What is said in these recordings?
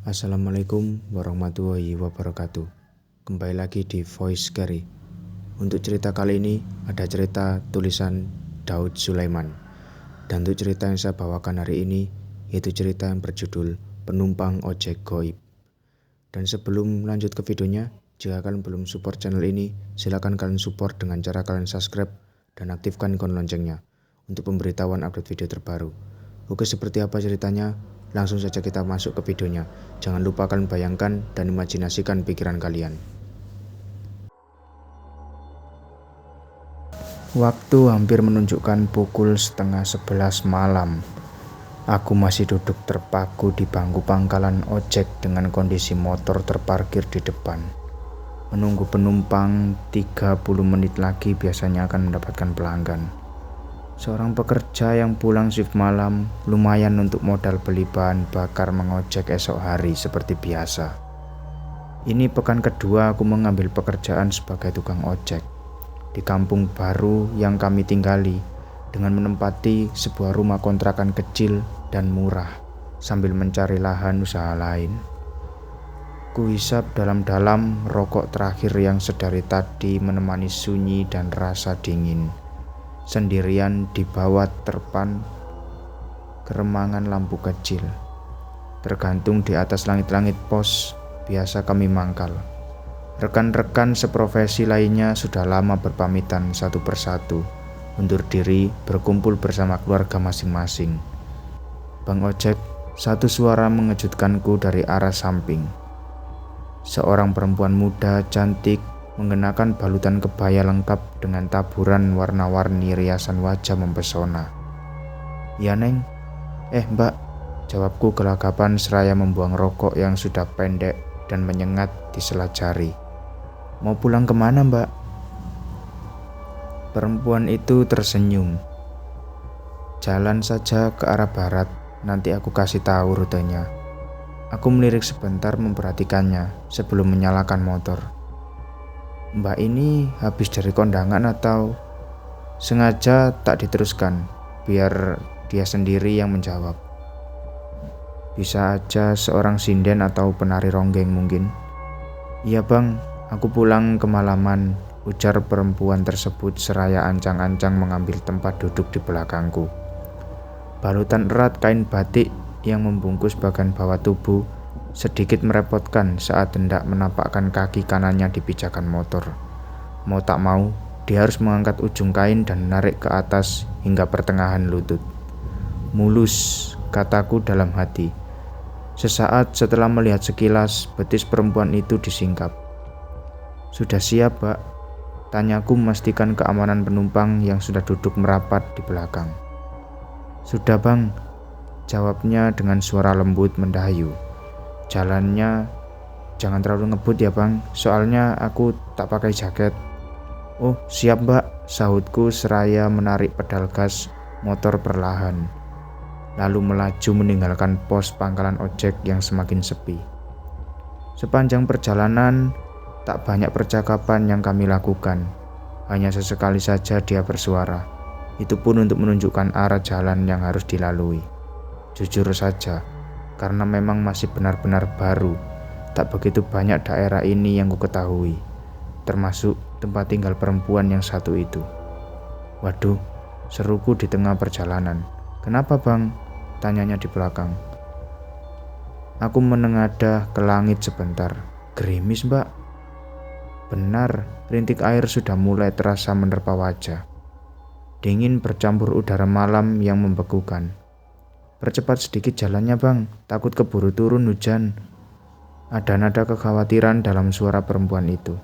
Assalamualaikum warahmatullahi wabarakatuh. Kembali lagi di Voice Carry. Untuk cerita kali ini ada cerita tulisan Daud Sulaiman. Dan untuk cerita yang saya bawakan hari ini yaitu cerita yang berjudul Penumpang Ojek Goib. Dan sebelum lanjut ke videonya, jika kalian belum support channel ini, silakan kalian support dengan cara kalian subscribe dan aktifkan ikon loncengnya untuk pemberitahuan update video terbaru. Oke, seperti apa ceritanya? Langsung saja kita masuk ke videonya. Jangan lupa kalian bayangkan dan imajinasikan pikiran kalian. Waktu hampir menunjukkan pukul 10:30 malam. Aku masih duduk terpaku di bangku pangkalan ojek dengan kondisi motor terparkir di depan. Menunggu penumpang 30 menit lagi biasanya akan mendapatkan pelanggan. Seorang pekerja yang pulang shift malam lumayan untuk modal beli bahan bakar mengojek esok hari seperti biasa. Ini pekan kedua aku mengambil pekerjaan sebagai tukang ojek di kampung baru yang kami tinggali dengan menempati sebuah rumah kontrakan kecil dan murah sambil mencari lahan usaha lain. Kuhisap dalam-dalam rokok terakhir yang sedari tadi menemani sunyi dan rasa dingin. Sendirian di bawah terpan keremangan lampu kecil, tergantung di atas langit-langit pos biasa kami mangkal. Rekan-rekan seprofesi lainnya sudah lama berpamitan satu persatu, undur diri berkumpul bersama keluarga masing-masing. Bang ojek, satu suara mengejutkanku dari arah samping. Seorang perempuan muda cantik mengenakan balutan kebaya lengkap dengan taburan warna-warni riasan wajah mempesona. "Ya Neng." Mbak," jawabku gelagapan seraya membuang rokok yang sudah pendek dan menyengat di sela jari. "Mau pulang kemana Mbak?" Perempuan itu tersenyum. "Jalan saja ke arah barat, nanti aku kasih tahu rutenya." Aku melirik sebentar memperhatikannya sebelum menyalakan motor. "Mbak ini habis dari kondangan atau?" Sengaja tak diteruskan, biar dia sendiri yang menjawab. "Bisa aja seorang sinden atau penari ronggeng mungkin." "Iya bang, aku pulang kemalaman," ujar perempuan tersebut seraya ancang-ancang mengambil tempat duduk di belakangku. Balutan erat kain batik yang membungkus bagian bawah tubuh sedikit merepotkan saat hendak menapakkan kaki kanannya di pijakan motor. Mau tak mau, dia harus mengangkat ujung kain dan menarik ke atas hingga pertengahan lutut. "Mulus," kataku dalam hati. Sesaat setelah melihat sekilas, betis perempuan itu disingkap. "Sudah siap, Mbak?" tanyaku memastikan keamanan penumpang yang sudah duduk merapat di belakang. "Sudah bang," jawabnya dengan suara lembut mendayu. "Jalannya jangan terlalu ngebut ya bang, soalnya aku tak pakai jaket." "Oh siap mbak," sahutku seraya menarik pedal gas motor perlahan, lalu melaju meninggalkan pos pangkalan ojek yang semakin sepi. Sepanjang perjalanan tak banyak percakapan yang kami lakukan, hanya sesekali saja dia bersuara, itu pun untuk menunjukkan arah jalan yang harus dilalui. Jujur saja, karena memang masih benar-benar baru, tak begitu banyak daerah ini yang ku ketahui, termasuk tempat tinggal perempuan yang satu itu. "Waduh," seruku di tengah perjalanan. "Kenapa bang?" tanyanya di belakang. Aku menengadah ke langit sebentar. "Gerimis mbak." Benar, rintik air sudah mulai terasa menerpa wajah. Dingin bercampur udara malam yang membekukan. "Percepat sedikit jalannya bang, takut keburu turun hujan." Ada nada kekhawatiran dalam suara perempuan itu.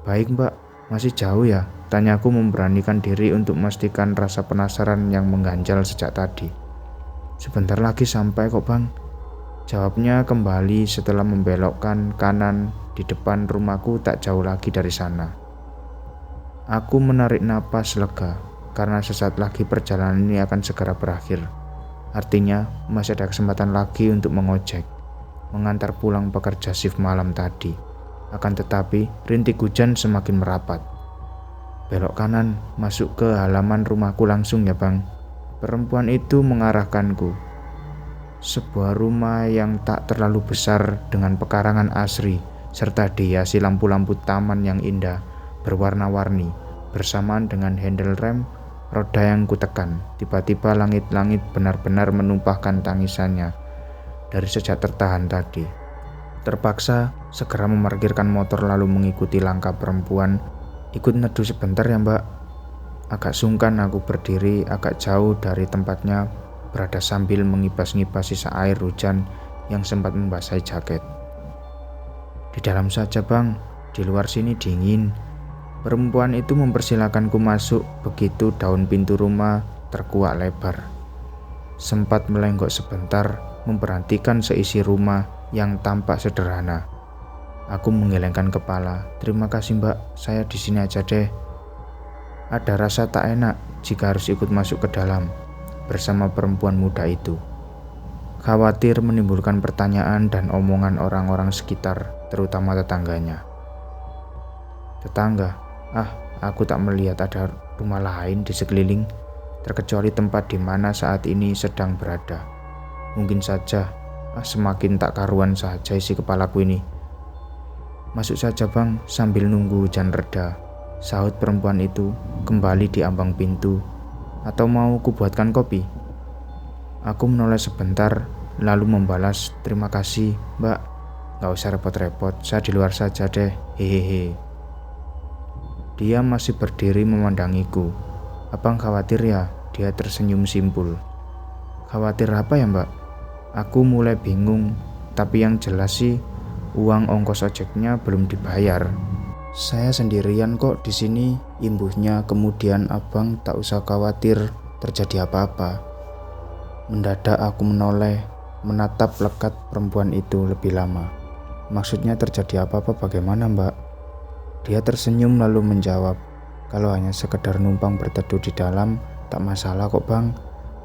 "Baik mbak, masih jauh ya?" tanyaku memberanikan diri untuk memastikan rasa penasaran yang mengganjal sejak tadi. "Sebentar lagi sampai kok bang," jawabnya kembali setelah membelokkan kanan di depan rumahku tak jauh lagi dari sana. Aku menarik napas lega karena sesaat lagi perjalanan ini akan segera berakhir. Artinya masih ada kesempatan lagi untuk mengojek, mengantar pulang pekerja shift malam tadi. Akan tetapi rintik hujan semakin merapat. "Belok kanan, masuk ke halaman rumahku langsung ya bang." Perempuan itu mengarahkanku. Sebuah rumah yang tak terlalu besar dengan pekarangan asri serta dihiasi lampu-lampu taman yang indah berwarna-warni bersamaan dengan handle rem roda yang kutekan. Tiba-tiba langit-langit benar-benar menumpahkan tangisannya dari sejak tertahan tadi. Terpaksa segera memarkirkan motor lalu mengikuti langkah perempuan. Ikut neduh sebentar ya mbak. Agak sungkan aku berdiri agak jauh dari tempatnya berada sambil mengibas-ngibas sisa air hujan yang sempat membasahi jaket. Di dalam saja bang, di luar sini dingin. Perempuan itu mempersilakanku masuk begitu daun pintu rumah terkuak lebar. Sempat melenggok sebentar memperhatikan seisi rumah yang tampak sederhana. Aku menggelengkan kepala. Terima kasih mbak, saya di sini aja deh. Ada rasa tak enak jika harus ikut masuk ke dalam bersama perempuan muda itu. Khawatir menimbulkan pertanyaan dan omongan orang-orang sekitar, terutama tetangganya. Tetangga, aku tak melihat ada rumah lain di sekeliling, terkecuali tempat di mana saat ini sedang berada. Mungkin saja, semakin tak karuan saja isi kepalaku ini. Masuk saja bang, sambil nunggu hujan reda, sahut perempuan itu kembali di ambang pintu. Atau mau kubuatkan kopi? Aku menoleh sebentar, lalu membalas, terima kasih mbak, gak usah repot-repot, saya di luar saja deh, hehehe. Dia masih berdiri memandangiku. Abang khawatir ya? Dia tersenyum simpul. Khawatir apa ya mbak? Aku mulai bingung, tapi yang jelas sih uang ongkos ojeknya belum dibayar. Saya sendirian kok di sini, imbuhnya. Kemudian abang tak usah khawatir terjadi apa-apa. Mendadak aku menoleh, menatap lekat perempuan itu lebih lama. Maksudnya terjadi apa-apa bagaimana mbak? Dia tersenyum lalu menjawab, kalau hanya sekedar numpang berteduh di dalam, tak masalah kok bang.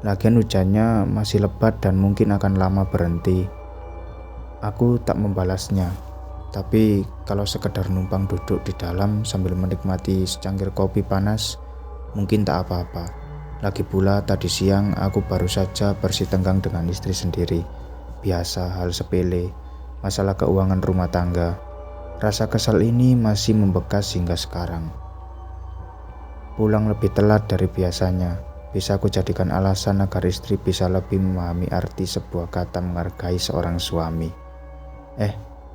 Lagian hujannya masih lebat dan mungkin akan lama berhenti. Aku tak membalasnya. Tapi kalau sekedar numpang duduk di dalam sambil menikmati secangkir kopi panas, mungkin tak apa-apa. Lagi pula tadi siang aku baru saja bersih tenggang dengan istri sendiri. Biasa, hal sepele, masalah keuangan rumah tangga. Rasa kesal ini masih membekas hingga sekarang. Pulang lebih telat dari biasanya, bisa aku jadikan alasan agar istri bisa lebih memahami arti sebuah kata menghargai seorang suami.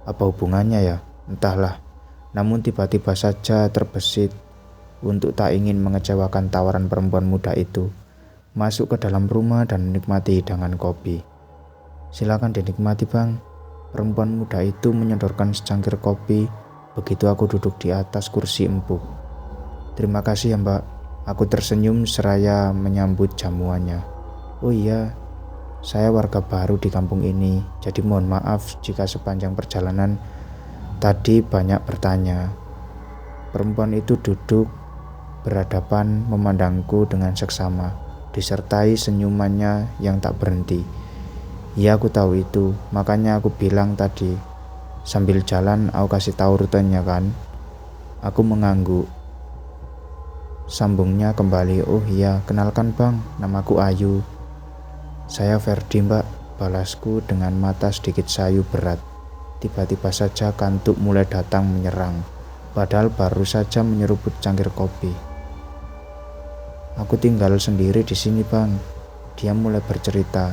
Apa hubungannya ya? Entahlah. Namun tiba-tiba saja terbesit untuk tak ingin mengecewakan tawaran perempuan muda itu, masuk ke dalam rumah dan menikmati hidangan kopi. Silakan dinikmati bang. Perempuan muda itu menyodorkan secangkir kopi begitu aku duduk di atas kursi empuk. Terima kasih ya mbak. Aku tersenyum seraya menyambut jamuannya. Oh iya, saya warga baru di kampung ini, jadi mohon maaf jika sepanjang perjalanan tadi banyak bertanya. Perempuan itu duduk berhadapan memandangku dengan seksama, disertai senyumannya yang tak berhenti. Ya aku tahu itu, makanya aku bilang tadi, sambil jalan aku kasih tahu rutenya kan. Aku mengangguk. Sambungnya kembali, oh iya, kenalkan bang, namaku Ayu. Saya Ferdi mbak, balasku dengan mata sedikit sayu berat. Tiba-tiba saja kantuk mulai datang menyerang, padahal baru saja menyeruput cangkir kopi. Aku tinggal sendiri di sini bang. Dia mulai bercerita,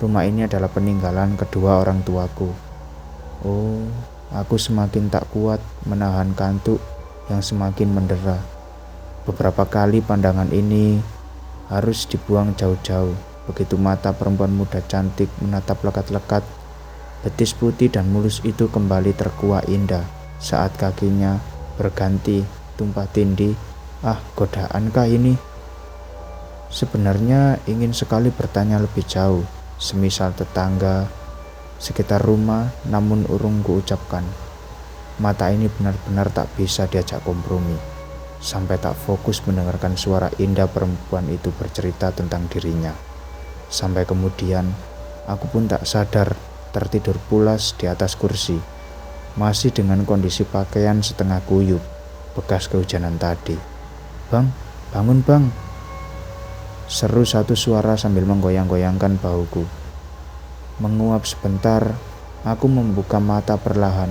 rumah ini adalah peninggalan kedua orang tuaku. Oh, aku semakin tak kuat menahan kantuk yang semakin mendera. Beberapa kali pandangan ini harus dibuang jauh-jauh. Begitu mata perempuan muda cantik menatap lekat-lekat, betis putih dan mulus itu kembali terkuak indah saat kakinya berganti tumpah tindih. Godaankah ini? Sebenarnya ingin sekali bertanya lebih jauh, semisal tetangga, sekitar rumah, namun urung kuucapkan. Mata ini benar-benar tak bisa diajak kompromi, sampai tak fokus mendengarkan suara indah perempuan itu bercerita tentang dirinya. Sampai kemudian, aku pun tak sadar tertidur pulas di atas kursi, masih dengan kondisi pakaian setengah kuyup, bekas kehujanan tadi. Bang, bangun bang, seru satu suara sambil menggoyang-goyangkan bahuku. Menguap sebentar, aku membuka mata perlahan,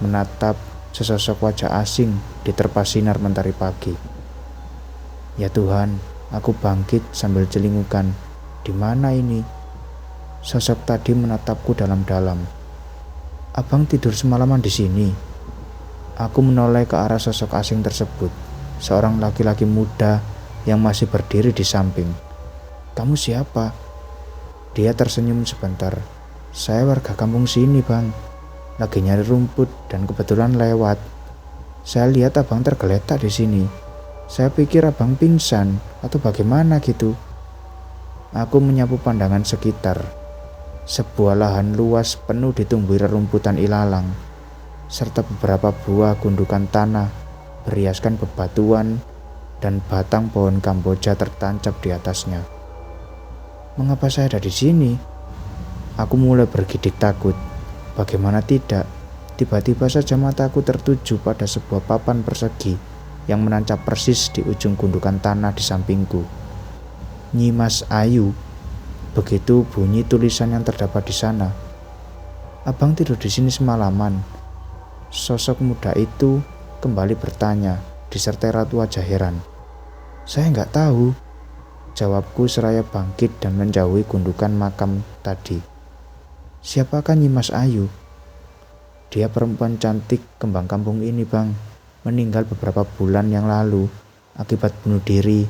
menatap sesosok wajah asing diterpa sinar mentari pagi. Ya Tuhan, aku bangkit sambil celingukan. Di mana ini? Sosok tadi menatapku dalam-dalam. Abang tidur semalaman di sini? Aku menoleh ke arah sosok asing tersebut, seorang laki-laki muda yang masih berdiri di samping. Kamu siapa? Dia tersenyum sebentar. Saya warga kampung sini, Bang. Lagi nyari rumput dan kebetulan lewat. Saya lihat abang tergeletak di sini. Saya pikir abang pingsan atau bagaimana gitu. Aku menyapu pandangan sekitar. Sebuah lahan luas penuh ditumbuhi rerumputan ilalang, serta beberapa buah gundukan tanah berhiaskan bebatuan dan batang pohon Kamboja tertancap di atasnya. Mengapa saya ada di sini? Aku mulai bergidik takut. Bagaimana tidak? Tiba-tiba saja mataku tertuju pada sebuah papan persegi yang menancap persis di ujung gundukan tanah di sampingku. Nyimas Ayu, begitu bunyi tulisan yang terdapat di sana. Abang tidur di sini semalaman. Sosok muda itu kembali bertanya, disertai ratu wajah heran. Saya nggak tahu, jawabku seraya bangkit dan menjauhi gundukan makam tadi. Siapakah Nyimas Ayu? Dia perempuan cantik kembang kampung ini, Bang. Meninggal beberapa bulan yang lalu akibat bunuh diri,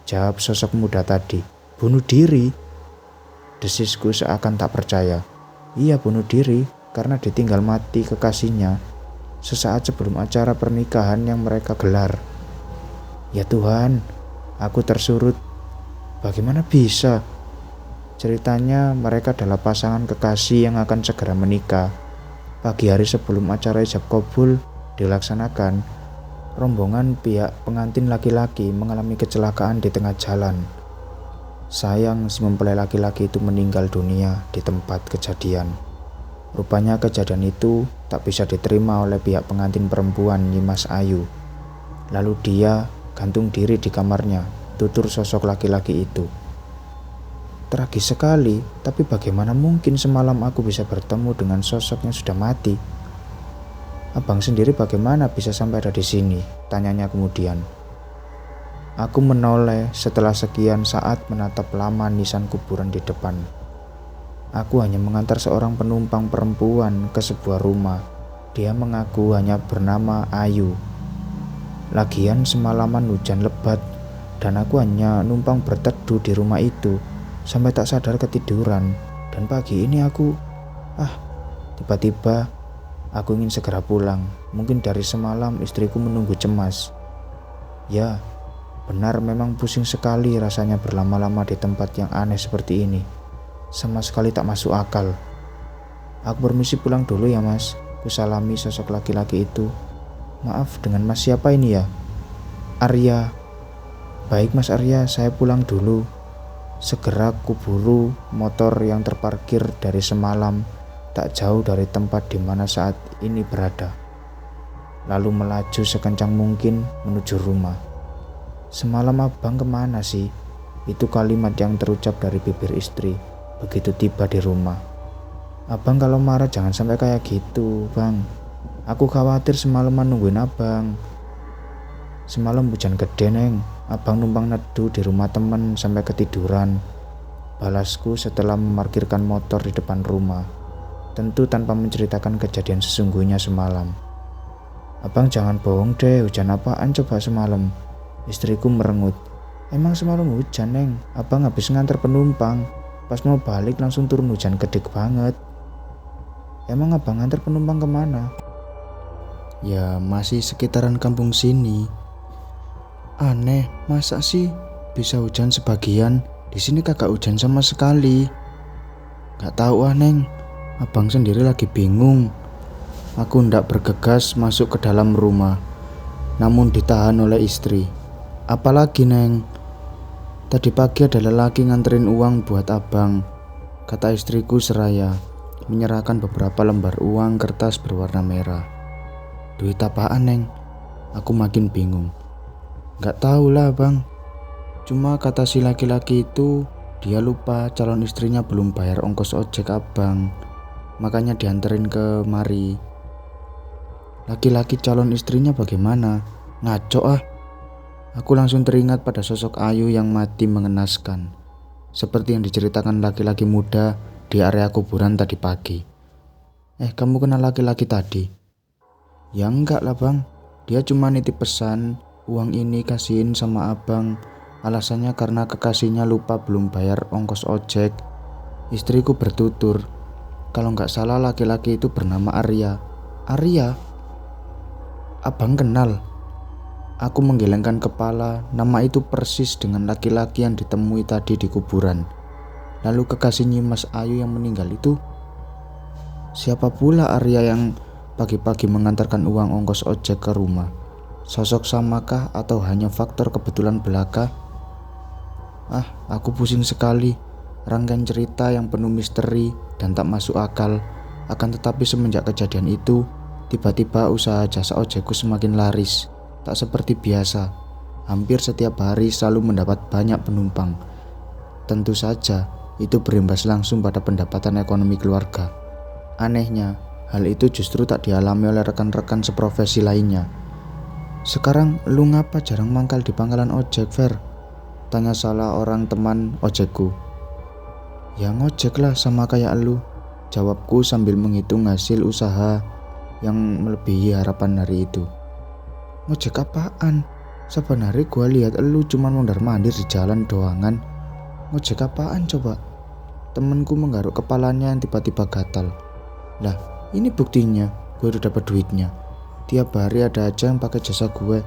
jawab sosok muda tadi. Bunuh diri? Desisku seakan tak percaya. Iya, bunuh diri karena ditinggal mati kekasihnya sesaat sebelum acara pernikahan yang mereka gelar. Ya Tuhan, aku tersurut. Bagaimana bisa? Ceritanya mereka adalah pasangan kekasih yang akan segera menikah. Pagi hari sebelum acara ijab kabul dilaksanakan, rombongan pihak pengantin laki-laki mengalami kecelakaan di tengah jalan. Sayang, si mempelai laki-laki itu meninggal dunia di tempat kejadian. Rupanya kejadian itu tak bisa diterima oleh pihak pengantin perempuan Nyimas Ayu. Lalu dia gantung diri di kamarnya, tutur sosok laki-laki itu. Tragis sekali, tapi bagaimana mungkin semalam aku bisa bertemu dengan sosok yang sudah mati? Abang sendiri bagaimana bisa sampai ada di sini? Tanyanya kemudian. Aku menoleh setelah sekian saat menatap lama nisan kuburan di depan. Aku hanya mengantar seorang penumpang perempuan ke sebuah rumah. Dia mengaku hanya bernama Ayu. Lagian semalaman hujan lebat dan aku hanya numpang berteduh di rumah itu sampai tak sadar ketiduran. Dan pagi ini tiba-tiba aku ingin segera pulang. Mungkin dari semalam istriku menunggu cemas. Ya, benar memang pusing sekali rasanya berlama-lama di tempat yang aneh seperti ini. Sama sekali tak masuk akal. Aku permisi pulang dulu ya Mas. Kusalami sosok laki-laki itu. Maaf, dengan Mas siapa ini ya? Arya. Baik Mas Arya, saya pulang dulu. Segera kuburu motor yang terparkir dari semalam tak jauh dari tempat di mana saat ini berada. Lalu melaju sekencang mungkin menuju rumah. Semalam abang kemana sih? Itu kalimat yang terucap dari bibir istri begitu tiba di rumah. Abang kalau marah jangan sampai kayak gitu, Bang. Aku khawatir semalaman nungguin abang. Semalam hujan gede, Neng. Abang numpang neduh di rumah teman sampai ketiduran. Balasku setelah memarkirkan motor di depan rumah. Tentu tanpa menceritakan kejadian sesungguhnya semalam. Abang jangan bohong deh, hujan apaan coba semalam? Istriku merengut. Emang semalam hujan, Neng. Abang habis nganter penumpang. Pas mau balik langsung turun hujan gede banget. Emang abang nganter penumpang kemana? Ya masih sekitaran kampung sini. Aneh, masa sih bisa hujan sebagian? Di sini kagak hujan sama sekali. Gak tahu Neng. Abang sendiri lagi bingung. Aku ndak bergegas masuk ke dalam rumah, namun ditahan oleh istri. Apalagi Neng? Tadi pagi ada lelaki nganterin uang buat abang, kata istriku seraya menyerahkan beberapa lembar uang kertas berwarna merah. Duit apaan Neng? Aku makin bingung. Gak tahu lah bang. Cuma kata si laki-laki itu Dia lupa calon istrinya belum bayar ongkos ojek abang, makanya dianterin ke mari. Laki-laki calon istrinya bagaimana? Ngaco ah. Aku langsung teringat pada sosok Ayu yang mati mengenaskan, seperti yang diceritakan laki-laki muda di area kuburan tadi pagi. Kamu kenal laki-laki tadi? Ya enggak lah bang, dia cuma nitip pesan, uang ini kasihin sama abang. Alasannya karena kekasihnya lupa belum bayar ongkos ojek. Istriku bertutur, kalau nggak salah laki-laki itu bernama Arya. Arya? Abang kenal? Aku menggelengkan kepala, nama itu persis dengan laki-laki yang ditemui tadi di kuburan. Lalu kekasihnya Mas Ayu yang meninggal itu? Siapa pula Arya yang pagi-pagi mengantarkan uang ongkos ojek ke rumah? Sosok samakah atau hanya faktor kebetulan belaka? Aku pusing sekali. Rangkaian cerita yang penuh misteri dan tak masuk akal. Akan tetapi semenjak kejadian itu, tiba-tiba usaha jasa ojekku semakin laris. Tak seperti biasa, hampir setiap hari selalu mendapat banyak penumpang. Tentu saja, itu berimbas langsung pada pendapatan ekonomi keluarga. Anehnya, hal itu justru tak dialami oleh rekan-rekan seprofesi lainnya. Sekarang lu ngapa jarang mangkal di pangkalan ojek, Fer? Tanya salah orang teman ojekku. Ya ngojek lah sama kayak lu, jawabku sambil menghitung hasil usaha yang melebihi harapan hari itu. Ngojek apaan? Saban hari gua lihat elu cuma mondar-mandir di jalan doangan. Ngojek apaan coba? Temenku menggaruk kepalanya yang tiba-tiba gatal. Lah, ini buktinya gue udah dapat duitnya. Tiap hari ada aja yang pakai jasa gue.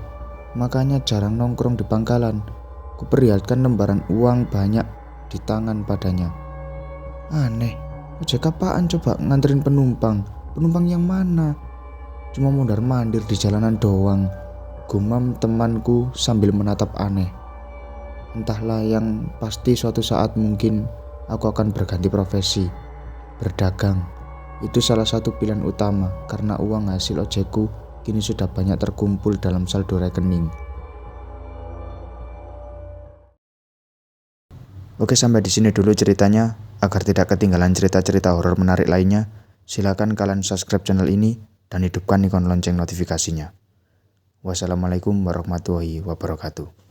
Makanya jarang nongkrong di pangkalan. Kuperlihatkan lembaran uang banyak di tangan padanya. Aneh, ojek apaan coba nganterin penumpang? Penumpang yang mana? Cuma mondar-mandir di jalanan doang, gumam temanku sambil menatap aneh. Entahlah, yang pasti suatu saat mungkin aku akan berganti profesi. Berdagang, itu salah satu pilihan utama karena uang hasil ojekku kini sudah banyak terkumpul dalam saldo rekening. Oke, sampai di sini dulu ceritanya. Agar tidak ketinggalan cerita-cerita horor menarik lainnya, silakan kalian subscribe channel ini dan hidupkan ikon lonceng notifikasinya. Wassalamualaikum warahmatullahi wabarakatuh.